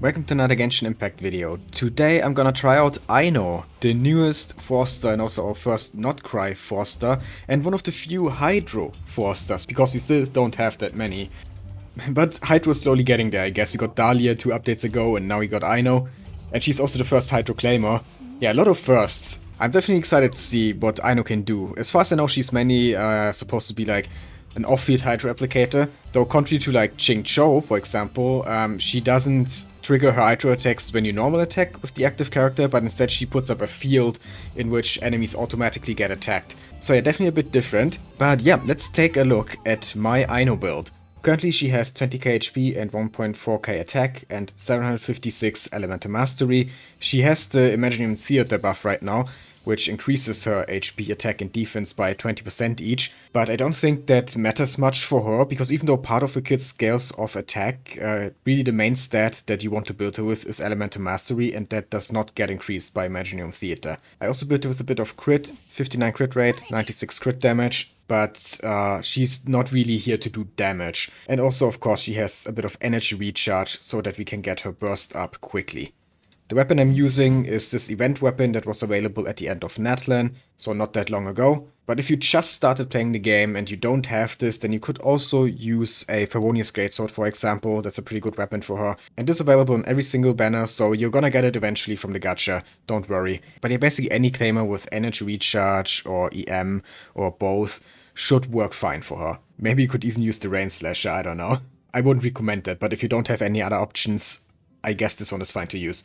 Welcome to another Genshin Impact video. Today I'm gonna try out Aino, the newest Forster and also our first Nod-Krai Forster, and one of the few Hydro Forsters, because we still don't have that many. But Hydro is slowly getting there, I guess. We got Dahlia 2 updates ago, and now we got Aino. And she's also the first Hydro Claymore. Yeah, a lot of firsts. I'm definitely excited to see what Aino can do. As far as I know, she's mainly supposed to be like an off-field Hydro applicator. Though contrary to like Xingqiu, for example, she doesn't trigger her Hydro attacks when you normal attack with the active character, but instead she puts up a field in which enemies automatically get attacked. So yeah, definitely a bit different. But yeah, let's take a look at my Aino build. Currently she has 20k HP and 1.4k attack and 756 elemental mastery. She has the Imaginarium Theater buff right now, which increases her HP, attack and defense by 20% each. But I don't think that matters much for her, because even though part of the kit scales off attack, really the main stat that you want to build her with is elemental mastery, and that does not get increased by Imaginarium Theater. I also built her with a bit of crit, 59 crit rate, 96 crit damage. But she's not really here to do damage. And also, of course, she has a bit of energy recharge so that we can get her burst up quickly. The weapon I'm using is this event weapon that was available at the end of Natlan, so not that long ago. But if you just started playing the game and you don't have this, then you could also use a Favonius Greatsword, for example. That's a pretty good weapon for her. And this is available on every single banner, so you're gonna get it eventually from the gacha, don't worry. But yeah, basically any claimer with energy recharge or EM or both should work fine for her. Maybe you could even use the Rain Slasher, I don't know. I wouldn't recommend that, but if you don't have any other options, I guess this one is fine to use.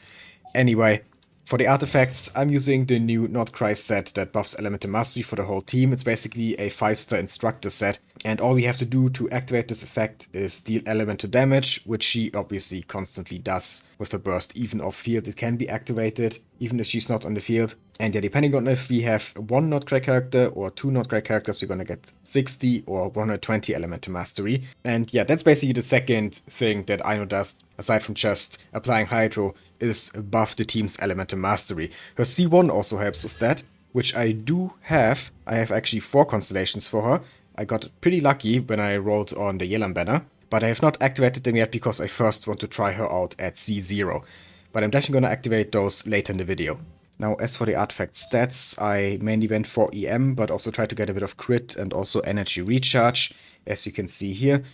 Anyway, for the artifacts, I'm using the new Nod-Krai set that buffs elemental mastery for the whole team. It's basically a 5-star instructor set, and all we have to do to activate this effect is deal elemental damage, which she obviously constantly does with her burst. Even off field it can be activated, even if she's not on the field. And yeah, depending on if we have one Nod-Krai character or two Nod-Krai characters, we're gonna get 60 or 120 elemental mastery. And yeah, that's basically the second thing that Aino does, aside from just applying Hydro, is buff the team's elemental mastery. Her C1 also helps with that, which I do have. I have actually 4 constellations for her. I got pretty lucky when I rolled on the Yelan banner, but I have not activated them yet because I first want to try her out at C0. But I'm definitely gonna activate those later in the video. Now, as for the artifact stats, I mainly went for EM, but also tried to get a bit of crit and also energy recharge. As you can see here,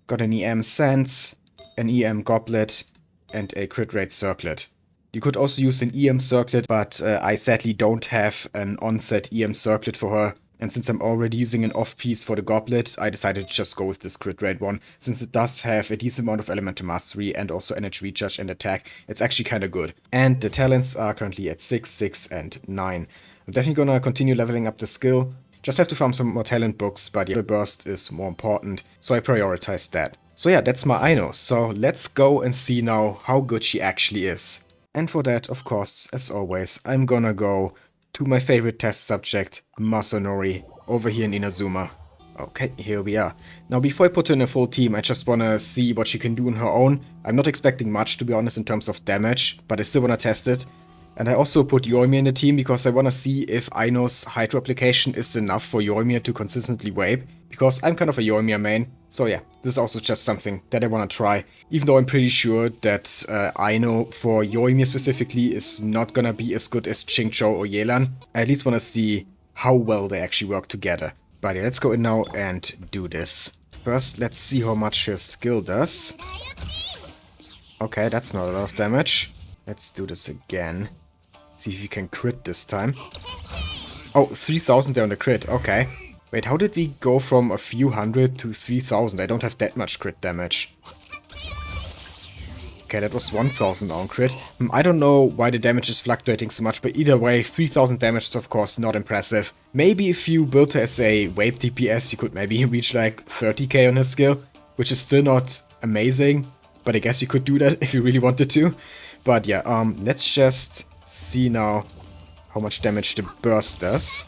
got an EM Sands, an EM Goblet, and a crit rate circlet. You could also use an EM circlet, but I sadly don't have an onset EM circlet for her. And since I'm already using an off piece for the goblet, I decided to just go with this crit rate one. Since it does have a decent amount of elemental mastery and also energy recharge and attack, it's actually kind of good. And the talents are currently at 6, 6, and 9. I'm definitely gonna continue leveling up the skill. Just have to farm some more talent books, but yeah, the burst is more important, so I prioritized that. So yeah, that's my Aino. So let's go and see now how good she actually is. And for that, of course, as always, I'm gonna go to my favorite test subject, Masanori, over here in Inazuma. Okay, here we are. Now, before I put her in a full team, I just wanna see what she can do on her own. I'm not expecting much, to be honest, in terms of damage, but I still wanna test it. And I also put Yoimiya in the team because I wanna see if Aino's Hydro application is enough for Yoimiya to consistently vape, because I'm kind of a Yoimiya main. So yeah, this is also just something that I wanna try, even though I'm pretty sure that Aino for Yoimiya specifically is not gonna be as good as Xingqiu or Yelan. I at least wanna see how well they actually work together. But yeah, let's go in now and do this. First, let's see how much her skill does. Okay, that's not a lot of damage. Let's do this again. See if you can crit this time. Oh, 3000 there on the crit, okay. Wait, how did we go from a few hundred to 3000? I don't have that much crit damage. Okay, that was 1000 on crit. I don't know why the damage is fluctuating so much, but either way, 3000 damage is of course not impressive. Maybe if you built her as a vape DPS, you could maybe reach like 30k on her skill, which is still not amazing, but I guess you could do that if you really wanted to. But yeah, let's just see now how much damage the burst does.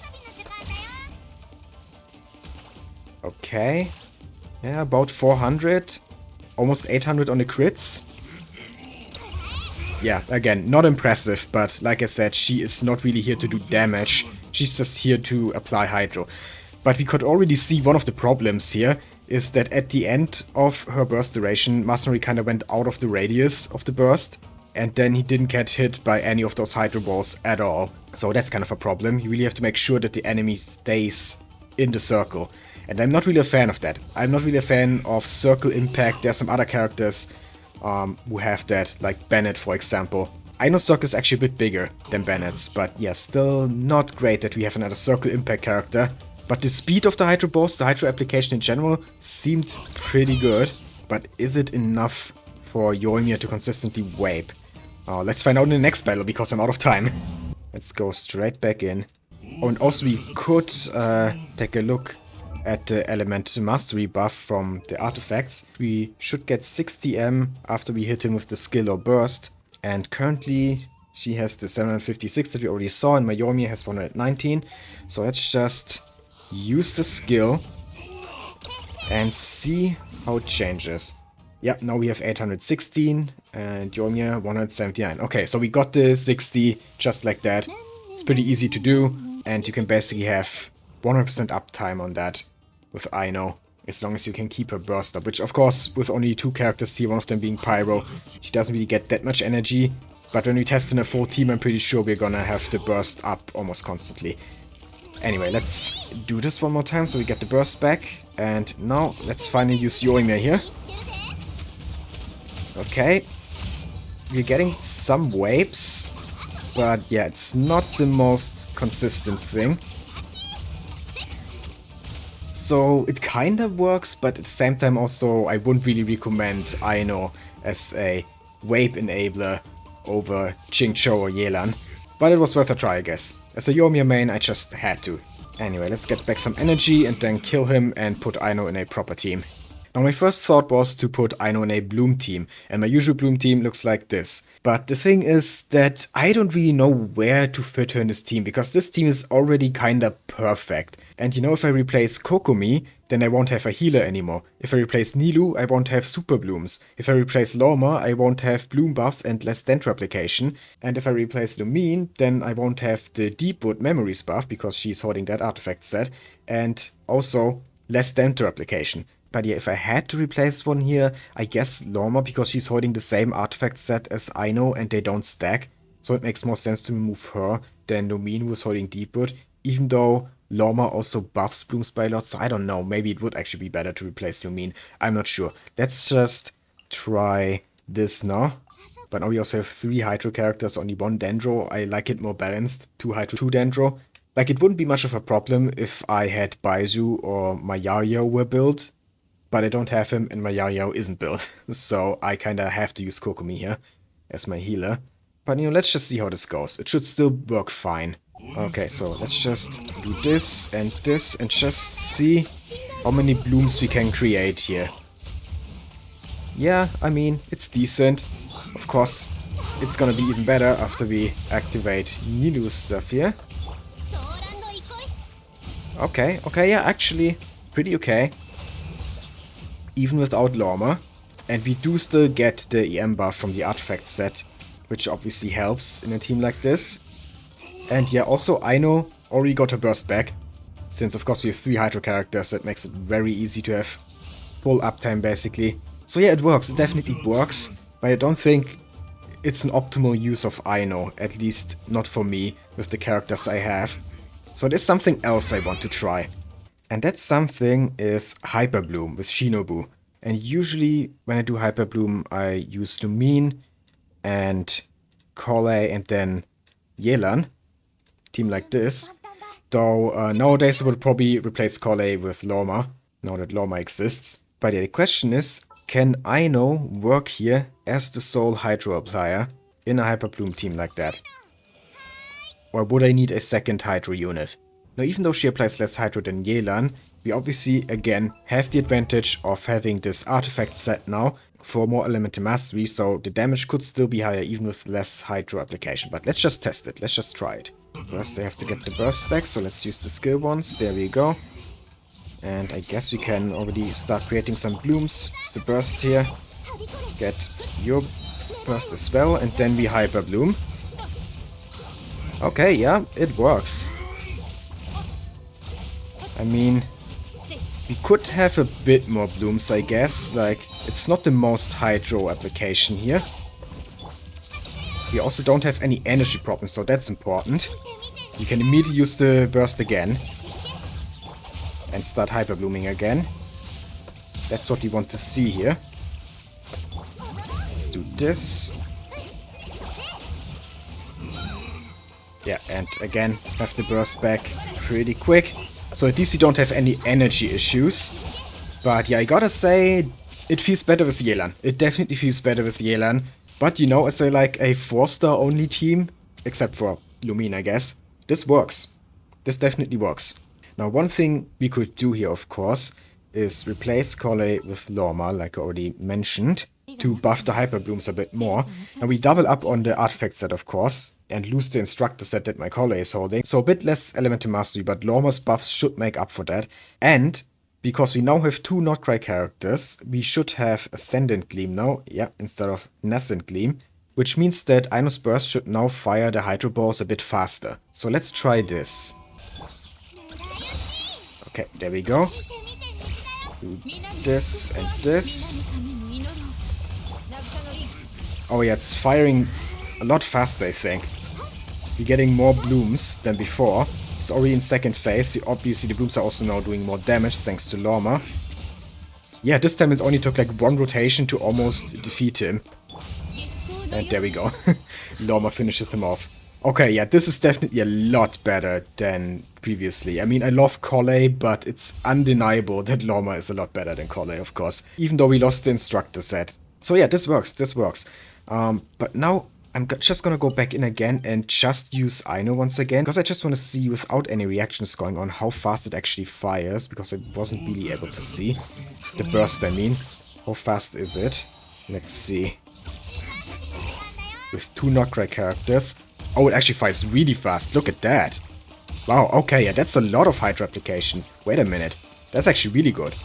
Okay, yeah, about 400, almost 800 on the crits. Yeah, again, not impressive, but like I said, she is not really here to do damage. She's just here to apply Hydro. But we could already see one of the problems here is that at the end of her burst duration, Masanori kind of went out of the radius of the burst, and then he didn't get hit by any of those Hydro Balls at all. So that's kind of a problem. You really have to make sure that the enemy stays in the circle. And I'm not really a fan of that. I'm not really a fan of circle impact. There's some other characters who have that, like Bennett, for example. Aino's circle is actually a bit bigger than Bennett's, but yeah, still not great that we have another circle impact character. But the speed of the Hydro Balls, the Hydro application in general, seemed pretty good. But is it enough for Yoimiya to consistently vape? Let's find out in the next battle, because I'm out of time. Let's go straight back in. Oh, and also we could take a look at the Element Mastery buff from the artifacts. We should get 60M after we hit him with the skill or burst. And currently she has the 756 that we already saw, and my Yoimiya has 119. So let's just use the skill and see how it changes. Yep, now we have 816 and Yoimiya 179. Okay, so we got the 60 just like that. It's pretty easy to do, and you can basically have 100% uptime on that with Aino, as long as you can keep her burst up, which of course, with only 2 characters here, one of them being Pyro, she doesn't really get that much energy, but when we test in a full team, I'm pretty sure we're gonna have the burst up almost constantly. Anyway, let's do this one more time so we get the burst back, and now let's finally use Yoimiya here. Okay, we're getting some waves, but yeah, it's not the most consistent thing. So it kind of works, but at the same time also I wouldn't really recommend Aino as a vape enabler over Xingqiu or Yelan. But it was worth a try, I guess. As a Yoimiya main, I just had to. Anyway, let's get back some energy and then kill him and put Aino in a proper team. Now my first thought was to put Aino in a Bloom team, and my usual Bloom team looks like this. But the thing is that I don't really know where to fit her in this team, because this team is already kinda perfect. And you know, if I replace Kokomi, then I won't have a healer anymore. If I replace Nilou, I won't have super blooms. If I replace Lorma, I won't have bloom buffs and less dendro application. And if I replace Lumine, then I won't have the Deepwood memories buff, because she's holding that artifact set, and also less dendro application. But yeah, if I had to replace one here, I guess Lorma, because she's holding the same artifact set as Aino and they don't stack. So it makes more sense to move her than Lumine, who's holding Deepwood, even though Lorma also buffs blooms by a lot, so I don't know, maybe it would actually be better to replace Lumine. I'm not sure. Let's just try this now. But now we also have 3 Hydro characters, only 1 Dendro. I like it more balanced, 2 Hydro, 2 Dendro. Like, it wouldn't be much of a problem if I had Baizu or my Yaoyao were built, but I don't have him and my Yaoyao isn't built. So I kinda have to use Kokomi here as my healer. But you know, let's just see how this goes. It should still work fine. Okay, so let's just do this and just see how many blooms we can create here. Yeah, I mean, it's decent. Of course, it's gonna be even better after we activate Nilou's stuff here. Okay, yeah, actually, pretty okay. Even without Lorma. And we do still get the EM buff from the artifact set, which obviously helps in a team like this. And yeah, also Aino already got her burst back, since of course we have 3 Hydro characters, that makes it very easy to have full uptime basically. So yeah, it works, it definitely works, but I don't think it's an optimal use of Aino, at least not for me, with the characters I have. So there's something else I want to try. And that something is Hyperbloom with Shinobu. And usually when I do Hyperbloom, I use Lumine and Corley and then Yelan. Team like this. Though nowadays I would probably replace Corley with Lorma, now that Lorma exists. But yeah, the question is, can Aino work here as the sole Hydro applier in a Hyperbloom team like that? Or would I need a second Hydro unit? Now, even though she applies less Hydro than Yelan, we obviously, again, have the advantage of having this artifact set now for more elemental mastery, so the damage could still be higher even with less Hydro application. But let's just test it, let's just try it. First I have to get the burst back, so let's use the skill ones, there we go. And I guess we can already start creating some blooms. Use the burst here, get your burst as well, and then we Hyperbloom. Okay, yeah, it works. I mean, We could have a bit more blooms, I guess. Like, it's not the most hydro application here. We also don't have any energy problems, so that's important. You can immediately use the burst again. And start hyperblooming again. That's what we want to see here. Let's do this. Yeah, and again, have the burst back pretty quick. So at least we don't have any energy issues. But yeah, I gotta say, it feels better with Yelan. It definitely feels better with Yelan. But you know, as a 4-star only team, except for Lumine, I guess, this works. This definitely works. Now, one thing we could do here, of course, is replace Collei with Lorma, like I already mentioned, to buff the Hyperblooms a bit more. And we double up on the artifact set, of course, and lose the instructor set that my Collei is holding. So a bit less elemental mastery, but Lorma's buffs should make up for that. And because we now have 2 Nod-Krai characters, we should have Ascendant Gleam now, yeah, instead of Nascent Gleam, which means that Aino's Burst should now fire the Hydro Balls a bit faster. So let's try this. Okay, there we go. Do this and this. Oh yeah, it's firing a lot faster, I think. We're getting more blooms than before. It's already in second phase. Obviously, the blooms are also now doing more damage thanks to Lorma. Yeah, this time it only took like 1 rotation to almost defeat him. And there we go. Lorma finishes him off. Okay, yeah, this is definitely a lot better than previously. I mean, I love Collei, but it's undeniable that Lorma is a lot better than Collei, of course. Even though we lost the instructor set. So yeah, this works, this works. But now I'm just gonna go back in again and just use Aino once again, because I just want to see, without any reactions going on, how fast it actually fires, because I wasn't really able to see. The burst, I mean. How fast is it? Let's see. With 2 Nod-Krai characters. Oh, it actually fires really fast. Look at that. Wow, okay, yeah, that's a lot of Hydro application. Wait a minute. That's actually really good.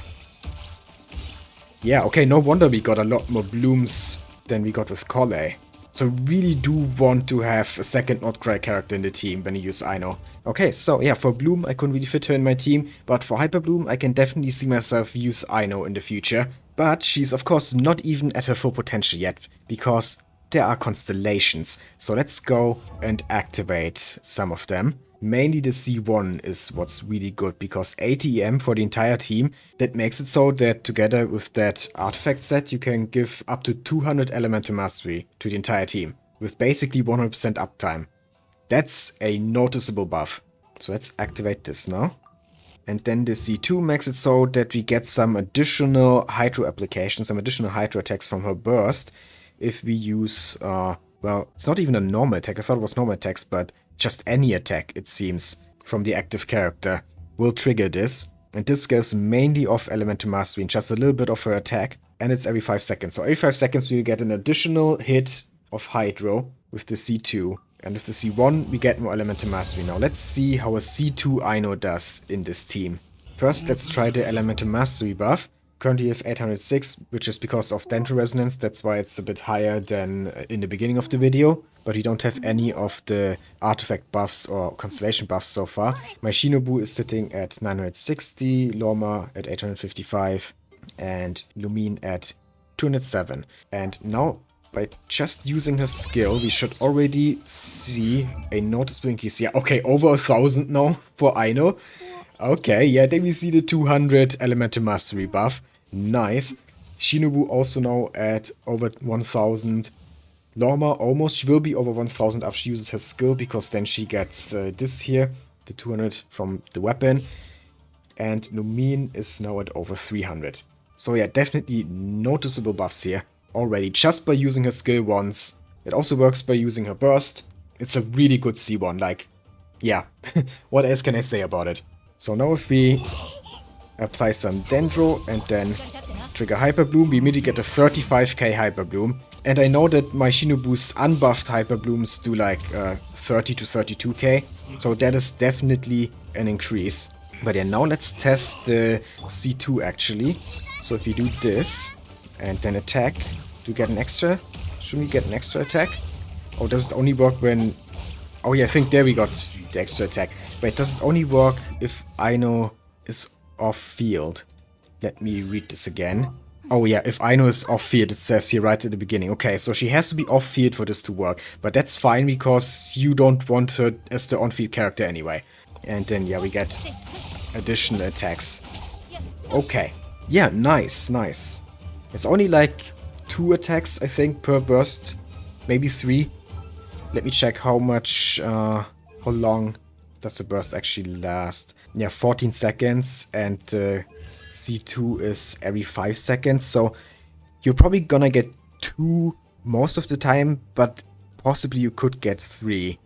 Yeah, okay, no wonder we got a lot more blooms than we got with Collei. So really do want to have a second Nod-Krai character in the team when you use Aino. Okay, so yeah, for Bloom, I couldn't really fit her in my team, but for Hyperbloom, I can definitely see myself use Aino in the future. But she's of course not even at her full potential yet, because there are constellations. So let's go and activate some of them. Mainly the C1 is what's really good, because 80 EM for the entire team, that makes it so that together with that artifact set, you can give up to 200 elemental mastery to the entire team, with basically 100% uptime. That's a noticeable buff. So let's activate this now. And then the C2 makes it so that we get some additional Hydro applications, some additional Hydro attacks from her burst, if we use, well, it's not even a normal attack, I thought it was normal attacks, but just any attack, it seems, from the active character will trigger this. And this goes mainly off elemental mastery and just a little bit of her attack. And it's every 5 seconds. So every 5 seconds we get an additional hit of Hydro with the C2. And with the C1 we get more elemental mastery. Now let's see how a C2 Aino does in this team. First, let's try the elemental mastery buff. Currently have 806, which is because of Dental Resonance. That's why it's a bit higher than in the beginning of the video. But we don't have any of the artifact buffs or constellation buffs so far. My Shinobu is sitting at 960, Lorma at 855, and Lumine at 207. And now, by just using her skill, we should already see a noticeable increase. Yeah, okay, over 1000 now for Aino. Okay, yeah, then we see the 200 elemental mastery buff. Nice. Shinobu also now at over 1000. Lorma almost, she will be over 1000 after she uses her skill, because then she gets this here, the 200 from the weapon. And Lumine is now at over 300. So yeah, definitely noticeable buffs here already, just by using her skill once. It also works by using her burst. It's a really good C1, like, yeah, what else can I say about it? So now if we apply some Dendro and then trigger Hyperbloom, we immediately get a 35k Hyperbloom. And I know that my Shinobu's unbuffed Hyperblooms do like 30 to 32k, so that is definitely an increase. But yeah, now let's test the C2 actually. So if we do this and then attack, do we get an extra? Should we get an extra attack? Oh, does it only work when... Oh yeah, I think there we got the extra attack. Wait, does it only work if Aino is off field? Let me read this again. Oh yeah, if Aino is off-field, it says here right at the beginning. Okay, so she has to be off-field for this to work. But that's fine because you don't want her as the on-field character anyway. And then, yeah, we get additional attacks. Okay. Yeah, nice, nice. It's only like 2 attacks, I think, per burst. Maybe 3. Let me check how much, how long does the burst actually last. Yeah, 14 seconds, and C2 is every 5 seconds, so you're probably gonna get 2 most of the time, but possibly you could get 3,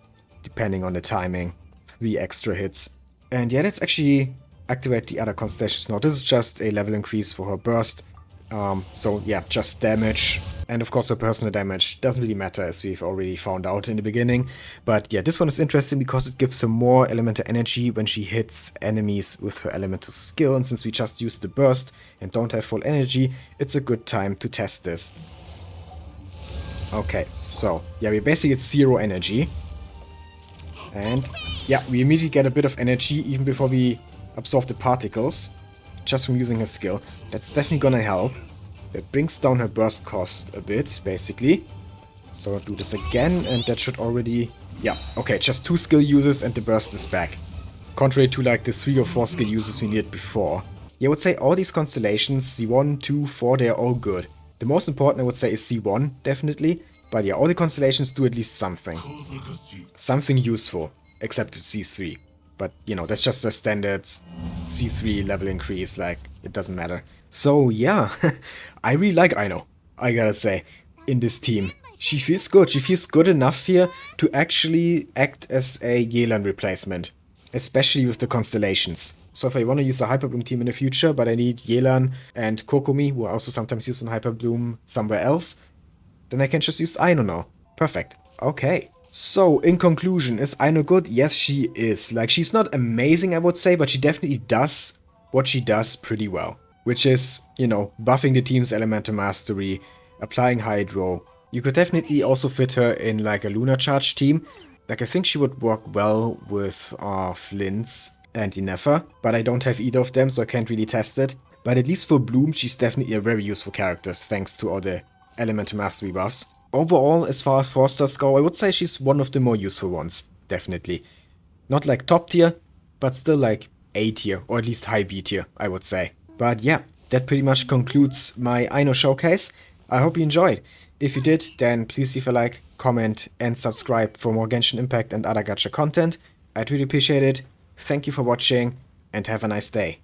depending on the timing. 3 extra hits. And yeah, let's actually activate the other constellations now. This is just a level increase for her burst. So yeah, just damage. And of course her personal damage doesn't really matter, as we've already found out in the beginning. But yeah, this one is interesting because it gives her more elemental energy when she hits enemies with her elemental skill. And since we just used the burst and don't have full energy, it's a good time to test this. Okay, so yeah, we basically get 0 energy. And yeah, we immediately get a bit of energy even before we absorb the particles, just from using her skill. That's definitely gonna help. It brings down her burst cost a bit, basically. So I'll do this again, and that should already... Yeah, okay, just 2 skill uses and the burst is back. Contrary to like the 3 or 4 skill uses we needed before. Yeah, I would say all these constellations, C1, 2, 4, they're all good. The most important I would say is C1, definitely. But yeah, all the constellations do at least something. Something useful, except C3. But, you know, that's just a standard C3 level increase, like, it doesn't matter. So, yeah, I really like Aino, I gotta say, in this team. She feels good. She feels good enough here to actually act as a Yelan replacement. Especially with the constellations. So if I want to use a Hyperbloom team in the future, but I need Yelan and Kokomi, who are also sometimes used in Hyperbloom somewhere else, then I can just use Aino now. Perfect. Okay. So, in conclusion, is Aino good? Yes, she is. Like, she's not amazing, I would say, but she definitely does what she does pretty well. Which is, you know, buffing the team's elemental mastery, applying Hydro. You could definitely also fit her in, like, a Lunar Charge team. Like, I think she would work well with Flints and Ineffa, but I don't have either of them, so I can't really test it. But at least for Bloom, she's definitely a very useful character, thanks to all the elemental mastery buffs. Overall, as far as Forsters go, I would say she's one of the more useful ones, definitely. Not like top tier, but still like A tier, or at least high B tier, I would say. But yeah, that pretty much concludes my Aino showcase. I hope you enjoyed. If you did, then please leave a like, comment, and subscribe for more Genshin Impact and other gacha content. I'd really appreciate it. Thank you for watching, and have a nice day.